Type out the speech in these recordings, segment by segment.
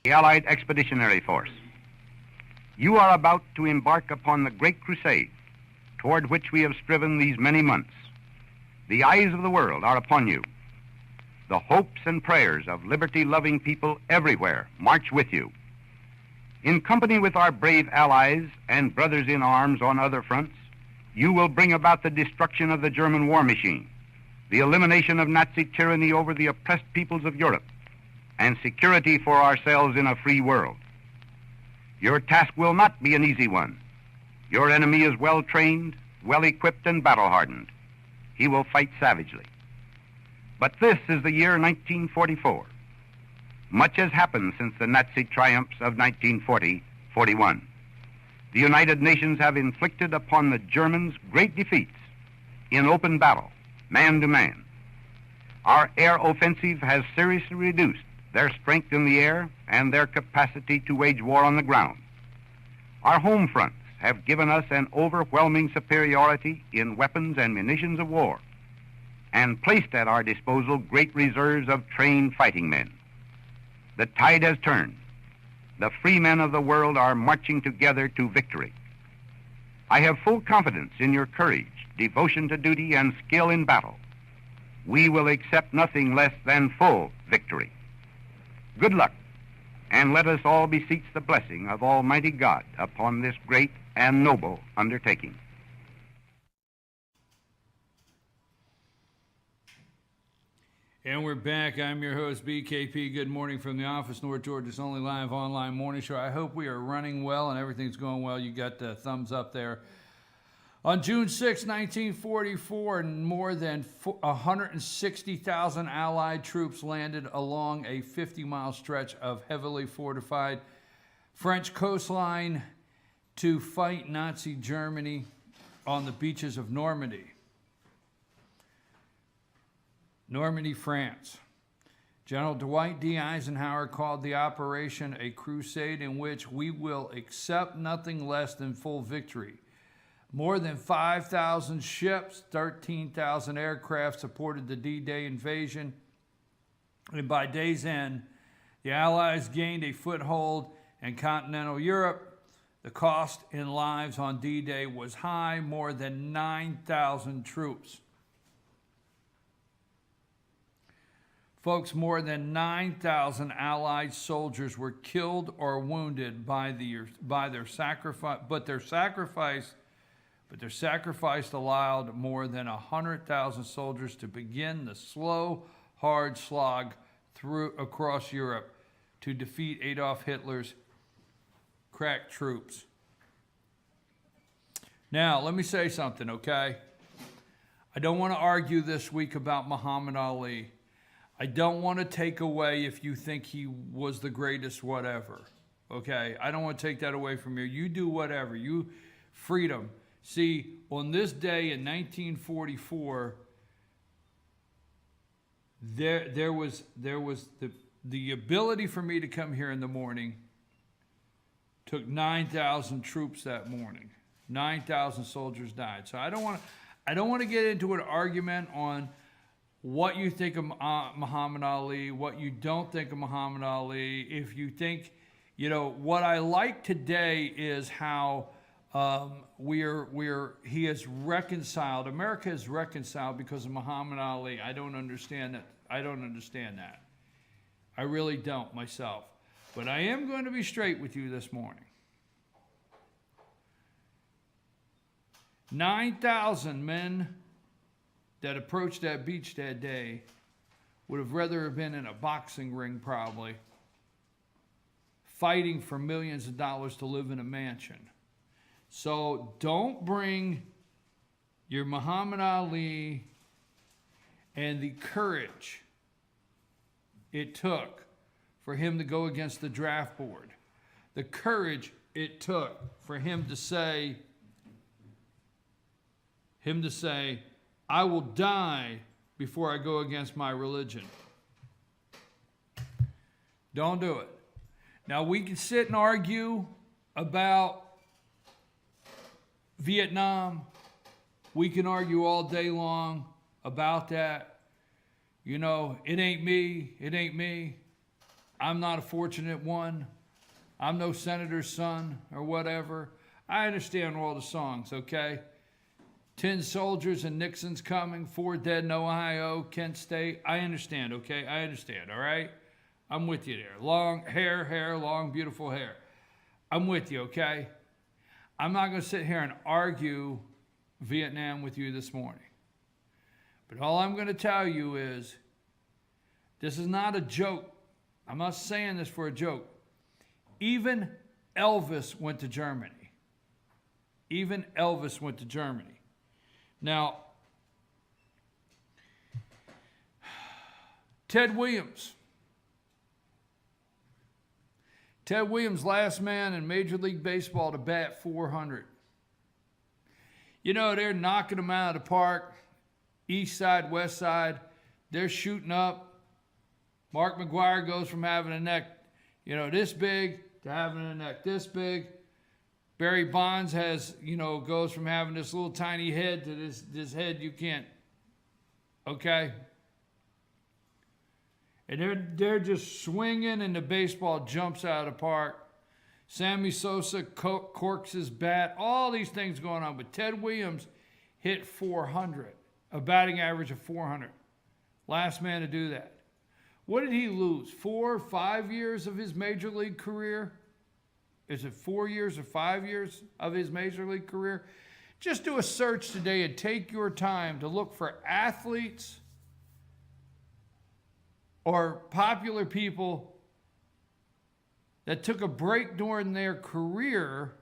the Allied Expeditionary Force. You are about to embark upon the great crusade toward which we have striven these many months. The eyes of the world are upon you. The hopes and prayers of liberty-loving people everywhere march with you. In company with our brave allies and brothers in arms on other fronts, you will bring about the destruction of the German war machine, the elimination of Nazi tyranny over the oppressed peoples of Europe, and security for ourselves in a free world. Your task will not be an easy one. Your enemy is well-trained, well-equipped, and battle-hardened. He will fight savagely. But this is the year 1944. Much has happened since the Nazi triumphs of 1940-41. The United Nations have inflicted upon the Germans great defeats in open battle, man to man. Our air offensive has seriously reduced their strength in the air and their capacity to wage war on the ground. Our home fronts have given us an overwhelming superiority in weapons and munitions of war, and placed at our disposal great reserves of trained fighting men. The tide has turned. The free men of the world are marching together to victory. I have full confidence in your courage, devotion to duty, and skill in battle. We will accept nothing less than full victory. Good luck, and let us all beseech the blessing of Almighty God upon this great and noble undertaking. And we're back. I'm your host, BKP. Good morning from the office, North Georgia's only live online morning show. I hope we are running well and everything's going well. You got the thumbs up there. On June 6, 1944, more than 160,000 Allied troops landed along a 50-mile stretch of heavily fortified French coastline to fight Nazi Germany on the beaches of Normandy, France. General Dwight D. Eisenhower called the operation a crusade in which we will accept nothing less than full victory. More than 5,000 ships, 13,000 aircraft supported the D-Day invasion, and by day's end, the Allies gained a foothold in continental Europe. The cost in lives on D-Day was high, more than 9,000 troops. Folks, more than 9,000 Allied soldiers were killed or wounded by their sacrifice, but their sacrifice allowed more than 100,000 soldiers to begin the slow, hard slog across Europe to defeat Adolf Hitler's crack troops. Now, let me say something, okay? I don't want to argue this week about Muhammad Ali. I don't want to take away if you think he was the greatest whatever, okay? I don't want to take that away from you. You do whatever. You freedom. See, on this day in 1944, there was the ability for me to come here in the morning. Took 9,000 troops that morning. 9,000 soldiers died. So I don't want to get into an argument on what you think of Muhammad Ali, what you don't think of Muhammad Ali. If you think, what I like today is how he is reconciled. America is reconciled because of Muhammad Ali. I don't understand that. I really don't myself. But I am going to be straight with you this morning. 9,000 men that approached that beach that day would have rather have been in a boxing ring probably, fighting for millions of dollars to live in a mansion. So don't bring your Muhammad Ali and the courage it took for him to go against the draft board. The courage it took for him to say, I will die before I go against my religion. Don't do it. Now, we can sit and argue about Vietnam. We can argue all day long about that. It ain't me. I'm not a fortunate one. I'm no senator's son or whatever. I understand all the songs, okay? 10 soldiers and Nixon's coming, 4 dead in Ohio, Kent State. I understand, okay? I understand, all right? I'm with you there. Long hair, long, beautiful hair. I'm with you, okay? I'm not going to sit here and argue Vietnam with you this morning. But all I'm going to tell you is this is not a joke. I'm not saying this for a joke. Even Elvis went to Germany. Even Elvis went to Germany. Now, Ted Williams. Ted Williams, last man in Major League Baseball to bat 400. You know, they're knocking him out of the park. East side, west side. They're shooting up. Mark McGwire goes from having a neck, this big to having a neck this big. Barry Bonds goes from having this little tiny head to this head you can't. Okay? And they're just swinging, and the baseball jumps out of the park. Sammy Sosa corks his bat. All these things going on. But Ted Williams hit 400, a batting average of 400. Last man to do that. What did he lose? 4 or 5 years of his major league career? Is it 4 years or 5 years of his major league career? Just do a search today and take your time to look for athletes or popular people that took a break during their career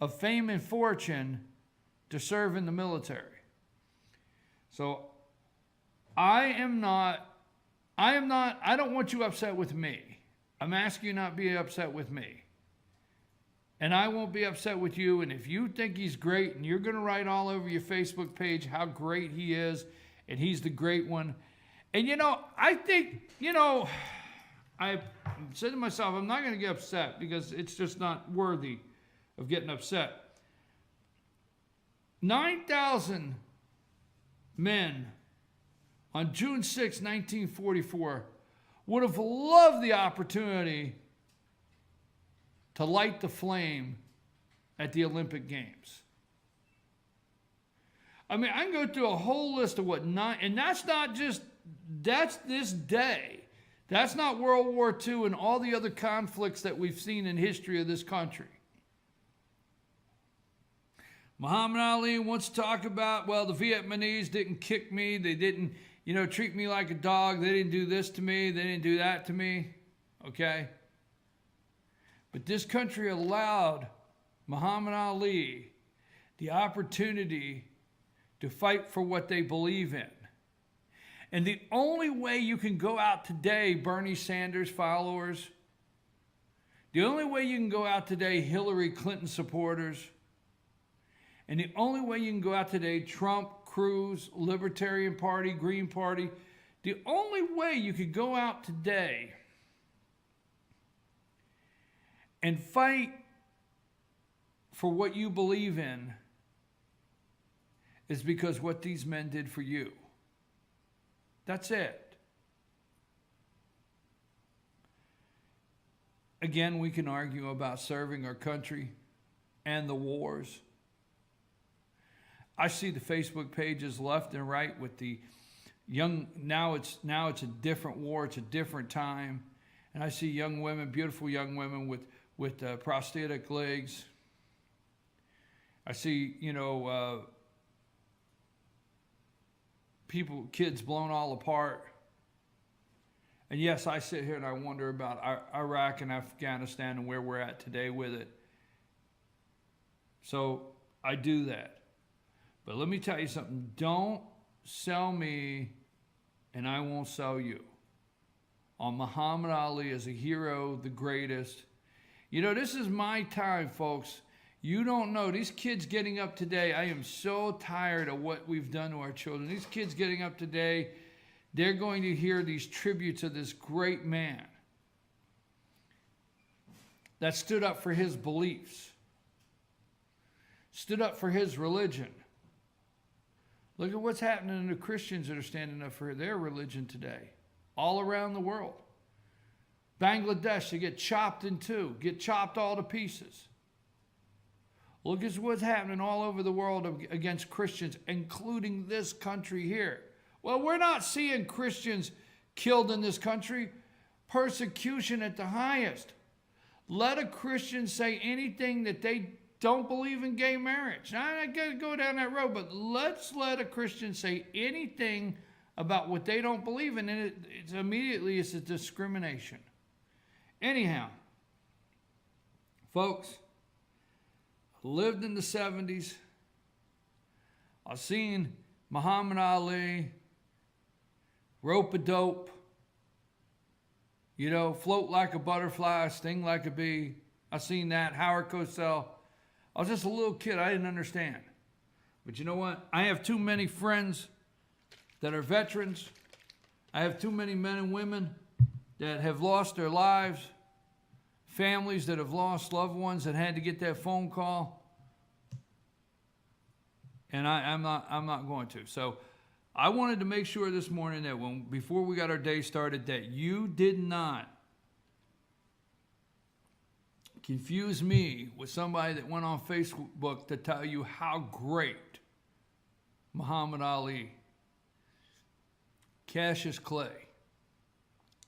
of fame and fortune to serve in the military. So I don't want you upset with me. I'm asking you not to be upset with me. And I won't be upset with you. And if you think he's great and you're going to write all over your Facebook page how great he is and he's the great one. And, I think, I said to myself, I'm not going to get upset because it's just not worthy of getting upset. 9,000 men on June 6, 1944, would have loved the opportunity to light the flame at the Olympic Games. I mean, I can go through a whole list of and that's this day. That's not World War II and all the other conflicts that we've seen in history of this country. Muhammad Ali wants to talk about, the Vietnamese didn't kick me. They didn't, treat me like a dog. They didn't do this to me. They didn't do that to me. Okay? But this country allowed Muhammad Ali the opportunity to fight for what they believe in. And the only way you can go out today, Bernie Sanders followers, the only way you can go out today, Hillary Clinton supporters, and the only way you can go out today, Trump, Cruz, Libertarian Party, Green Party, the only way you could go out today and fight for what you believe in is because what these men did for you. That's it. Again, we can argue about serving our country and the wars. I see the Facebook pages left and right with the young, now it's a different war, it's a different time. And I see young women, beautiful young women with prosthetic legs. I see, kids blown all apart. And yes, I sit here and I wonder about Iraq and Afghanistan and where we're at today with it. So I do that. But let me tell you something. Don't sell me and I won't sell you on Muhammad Ali as a hero, the greatest. This is my time, folks. You don't know. These kids getting up today, I am so tired of what we've done to our children. These kids getting up today, they're going to hear these tributes of this great man that stood up for his beliefs, stood up for his religion. Look at what's happening to the Christians that are standing up for their religion today, all around the world. Bangladesh, they get chopped in two, get chopped all to pieces. Look at what's happening all over the world against Christians, including this country here. Well, we're not seeing Christians killed in this country. Persecution at the highest. Let a Christian say anything that they don't believe in gay marriage. Now, I got to go down that road, but let's let a Christian say anything about what they don't believe in, and it's immediately it's a discrimination. Anyhow, folks, I lived in the 70s. I've seen Muhammad Ali, rope-a-dope, float like a butterfly, sting like a bee. I've seen that. Howard Cosell. I was just a little kid. I didn't understand. But you know what? I have too many friends that are veterans. I have too many men and women that have lost their lives, families that have lost loved ones that had to get that phone call. And I'm not going to. So I wanted to make sure this morning that before we got our day started, that you did not confuse me with somebody that went on Facebook to tell you how great Muhammad Ali, Cassius Clay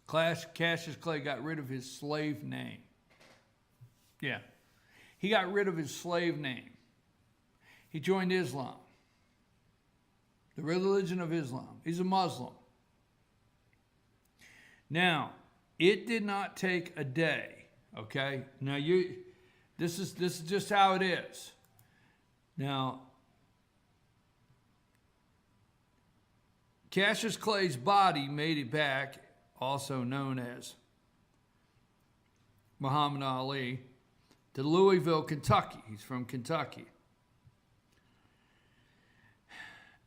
got rid of his slave name. Yeah, he got rid of his slave name. He joined Islam, the religion of Islam. He's a Muslim. Now, it did not take a day, okay? Now, this is just how it is. Now, Cassius Clay's body made it back, also known as Muhammad Ali, to Louisville, Kentucky. He's from Kentucky.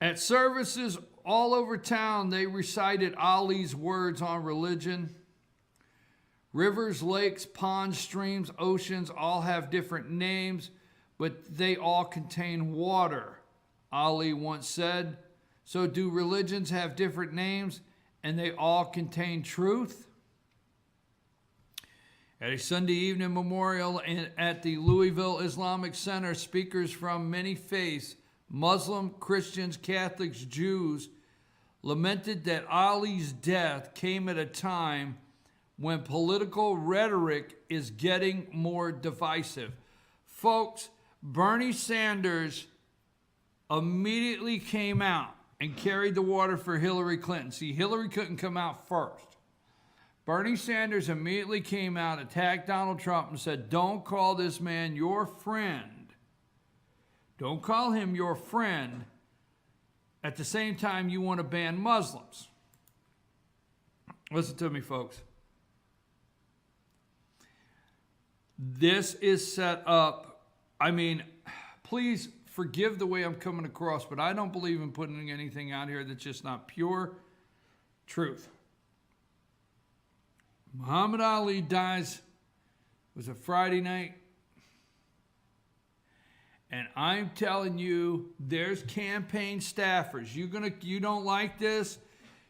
At services all over town, they recited Ali's words on religion. Rivers, lakes, ponds, streams, oceans all have different names, but they all contain water, Ali once said. So do religions have different names and they all contain truth? At a Sunday evening memorial at the Louisville Islamic Center, speakers from many faiths, Muslim, Christians, Catholics, Jews, lamented that Ali's death came at a time when political rhetoric is getting more divisive. Folks, Bernie Sanders immediately came out and carried the water for Hillary Clinton. See, Hillary couldn't come out first. Bernie Sanders immediately came out, attacked Donald Trump, and said, don't call this man your friend. Don't call him your friend. At the same time, you want to ban Muslims. Listen to me, folks. This is set up. I mean, please forgive the way I'm coming across, but I don't believe in putting anything out here that's just not pure truth. Muhammad Ali dies. It was a Friday night. And I'm telling you, there's campaign staffers. You don't like this.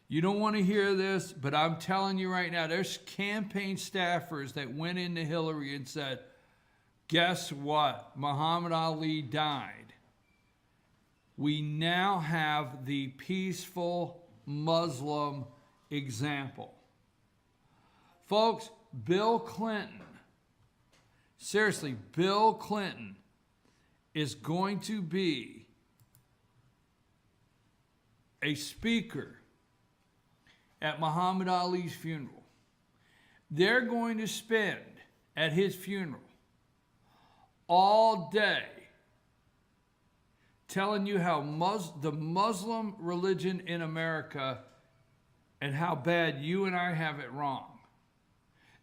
You don't want to hear this, but I'm telling you right now, there's campaign staffers that went into Hillary and said, guess what? Muhammad Ali died. We now have the peaceful Muslim example. Folks, Bill Clinton, seriously, Bill Clinton is going to be a speaker at Muhammad Ali's funeral. They're going to spend at his funeral all day telling you how the Muslim religion in America and how bad you and I have it wrong.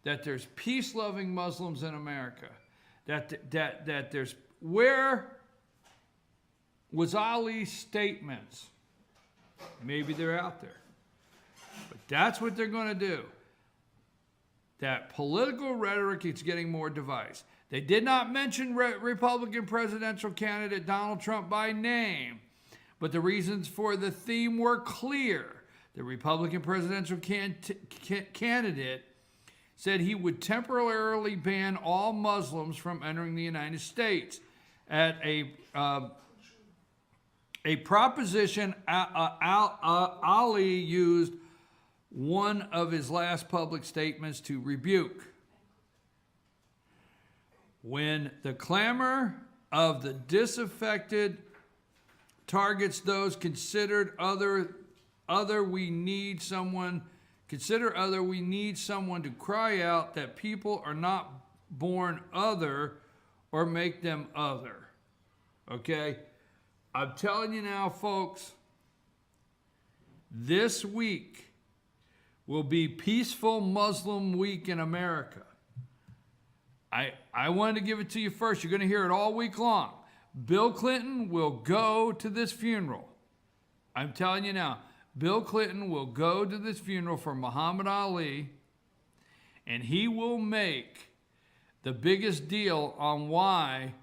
That there's peace-loving Muslims in America. That there's... Where was Ali's statements? Maybe they're out there. But that's what they're going to do. That political rhetoric is getting more divisive. They did not mention Republican presidential candidate Donald Trump by name, but the reasons for the theme were clear. The Republican presidential candidate said he would temporarily ban all Muslims from entering the United States at a proposition Ali used one of his last public statements to rebuke. When the clamor of the disaffected targets those considered other, we need someone to cry out that people are not born other or make them other. Okay? I'm telling you now, folks, this week will be Peaceful Muslim Week in America. I wanted to give it to you first. You're going to hear it all week long. Bill Clinton will go to this funeral. I'm telling you now, Bill Clinton will go to this funeral for Muhammad Ali, and he will make the biggest deal on why,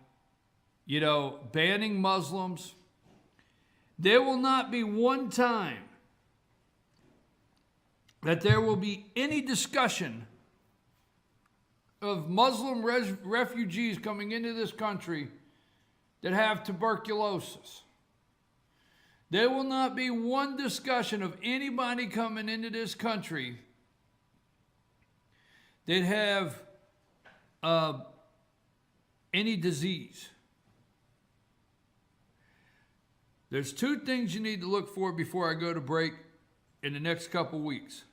banning Muslims. There will not be one time that there will be any discussion of Muslim refugees coming into this country that have tuberculosis. There will not be one discussion of anybody coming into this country that have any disease. There's two things you need to look for before I go to break in the next couple weeks.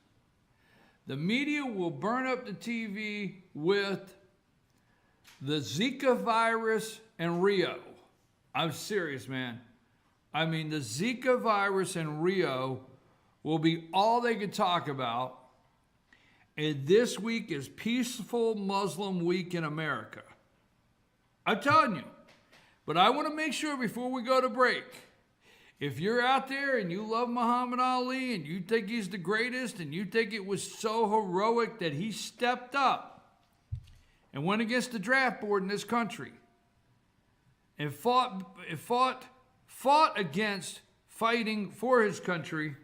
The media will burn up the TV with the Zika virus and Rio. I'm serious, man. I mean, the Zika virus and Rio will be all they can talk about. And this week is Peaceful Muslim Week in America. I'm telling you. But I want to make sure before we go to break, if you're out there and you love Muhammad Ali and you think he's the greatest and you think it was so heroic that he stepped up and went against the draft board in this country and fought against fighting for his country,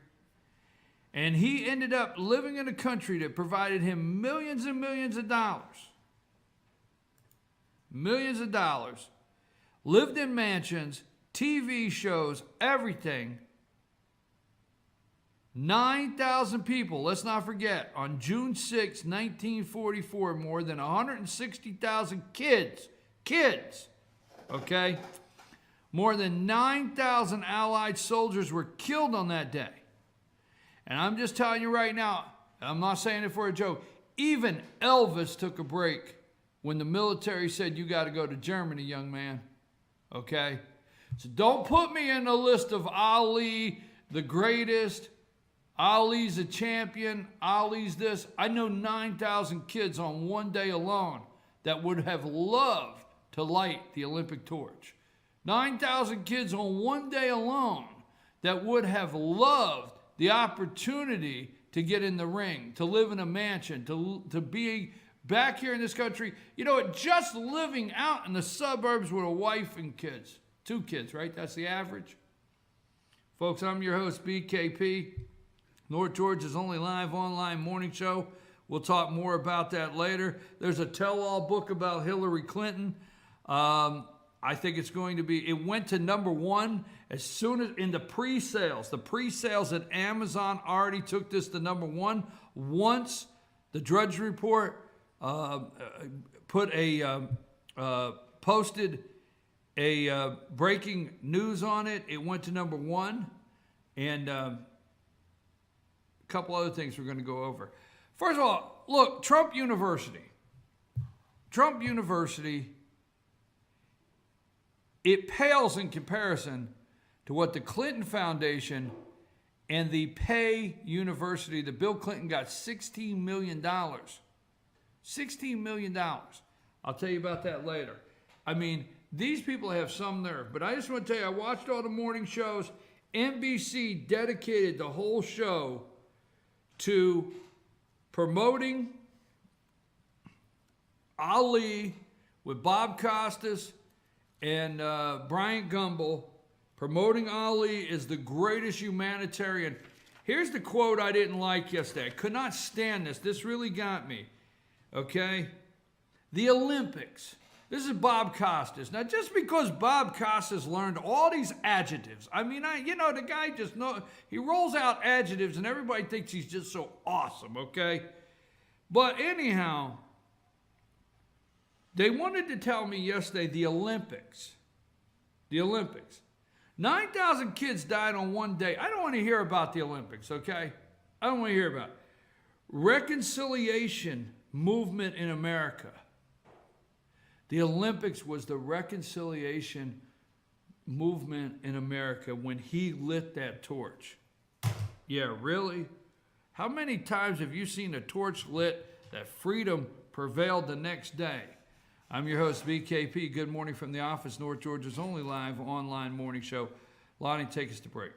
and he ended up living in a country that provided him millions and millions of dollars, lived in mansions, TV shows, everything. 9,000 people, let's not forget, on June 6, 1944, more than 160,000 kids, okay? More than 9,000 Allied soldiers were killed on that day. And I'm just telling you right now, I'm not saying it for a joke, even Elvis took a break when the military said, you got to go to Germany, young man, okay? So don't put me in the list of Ali, the greatest, Ali's a champion, Ali's this. I know 9,000 kids on one day alone that would have loved to light the Olympic torch. 9,000 kids on one day alone that would have loved the opportunity to get in the ring, to live in a mansion, to be back here in this country. Just living out in the suburbs with a wife and kids. 2 kids, right? That's the average. Folks, I'm your host, BKP. North Georgia's only live online morning show. We'll talk more about that later. There's a tell-all book about Hillary Clinton. I think it's going to be, it went to number 1 as soon as in the pre-sales. The pre-sales at Amazon already took this to number 1. Once the Drudge Report posted a breaking news on it, it went to number 1. And a couple other things we're going to go over. First of all, look, Trump University, it pales in comparison to what the Clinton Foundation and the Pay University, that Bill Clinton got $16 million. $16 million. I'll tell you about that later. I mean, these people have some nerve. But I just want to tell you, I watched all the morning shows. NBC dedicated the whole show to promoting Ali with Bob Costas and Bryant Gumbel, promoting Ali as the greatest humanitarian. Here's the quote I didn't like yesterday. I could not stand this. This really got me. Okay? The Olympics. This is Bob Costas. Now, just because Bob Costas learned all these adjectives, the guy just he rolls out adjectives and everybody thinks he's just so awesome, okay? But anyhow, they wanted to tell me yesterday the Olympics. 9,000 kids died on one day. I don't want to hear about the Olympics, okay? I don't want to hear about it. Reconciliation movement in America. The Olympics was the reconciliation movement in America when he lit that torch. Yeah, really? How many times have you seen a torch lit that freedom prevailed the next day? I'm your host, BKP. Good morning from the office, North Georgia's only live online morning show. Lonnie, take us to break.